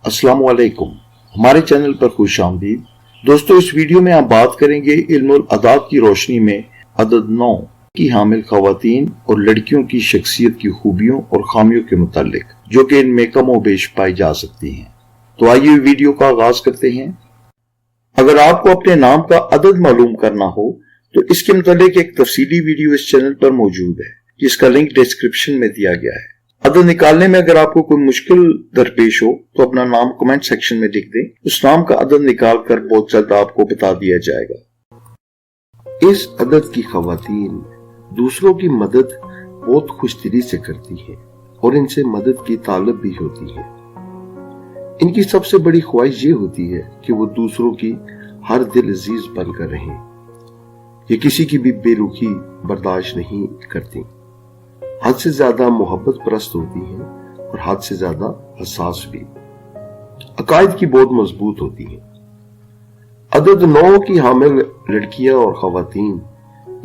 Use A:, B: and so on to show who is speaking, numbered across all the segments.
A: अस्सलाम वालेकुम। हमारे चैनल पर खुश आमदीद। दोस्तों, इस वीडियो में आप बात करेंगे इल्मुल अदाद की रोशनी में अदद 9 की हामिल खवातीन और लड़कियों की शख्सियत की खूबियों और खामियों के मुतालिक, जो कि इनमें कम व बेश पाई जा सकती हैं। तो आइए वीडियो का आगाज करते हैं। अगर आपको अपने नाम का अदद मालूम करना हो तो इसके मुतालिक एक तफसीली वीडियो इस चैनल पर मौजूद है, जिसका लिंक डिस्क्रिप्शन में दिया गया है। अदद निकालने में अगर आपको कोई मुश्किल दरपेश हो तो अपना नाम कमेंट सेक्शन में लिख दें। उस नाम का अदद निकाल कर बहुत जल्द आपको बता दिया जाएगा।
B: इस अदद की खवातीन दूसरों की मदद बहुत खुशदिली से करती हैं और इनसे मदद की तालब भी होती है। इनकी सबसे बड़ी ख्वाहिश ये होती है कि वो दूसरों की हर दिल अजीज बनकर रहें। ये किसी की भी बेरुखी बर्दाश्त नहीं करती, हद से ज्यादा मोहब्बत परस्त होती हैं और हद से ज्यादा हसास भी। अकायद की बहुत मजबूत होती हैं। अदद 9 की हामिल लड़कियां और खवातीन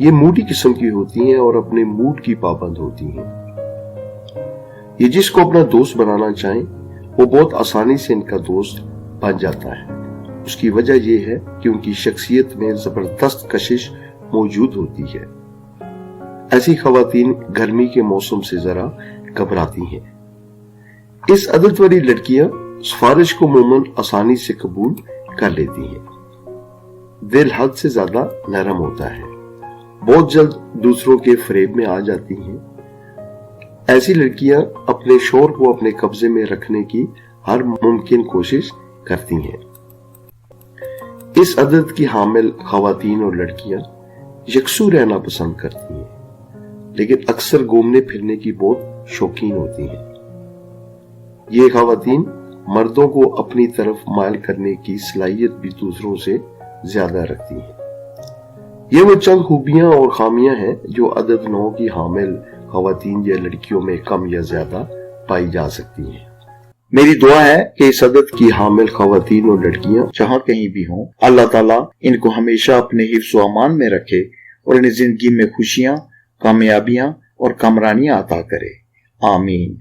B: ये मूडी किस्म की होती हैं और अपने मूड की पाबंद होती हैं। ये जिसको अपना दोस्त बनाना चाहें वो बहुत आसानी से इनका दोस्त बन जाता है। उसकी वजह यह है कि उनकी शख्सियत में जबरदस्त कशिश मौजूद होती है। ऐसी खवातीन गर्मी के मौसम से जरा घबराती हैं। इस अदद वाली लड़कियां सिफारिश को अमूमन आसानी से कबूल कर लेती हैं। दिल हद से ज्यादा नरम होता है, बहुत जल्द दूसरों के फरेब में आ जाती हैं। ऐसी लड़कियां अपने शौहर को अपने कब्जे में रखने की हर मुमकिन कोशिश करती हैं। इस अदद की हामिल खवातीन और लड़कियां यकसू रहना पसंद करती हैं, लेकिन अक्सर घूमने फिरने की बहुत शौकीन होती हैं। ये खवातीन मर्दों को अपनी तरफ मायल करने की सलाहियत भी दूसरों से ज्यादा रखती हैं। ये वो चंद खूबियां और खामियां हैं जो अदद 9 की हामिल खवातीन या लड़कियों में कम या ज्यादा पाई जा सकती हैं।
A: मेरी दुआ है कि इस अदद की हामिल खवातीन और लड़कियां जहां कहीं भी हों, अल्लाह ताला इनको हमेशा अपने हिफ्ज़ व अमान में रखे और इन्हें जिंदगी में खुशियां, कामयाबियां और कामरानियां अता करे। आमीन।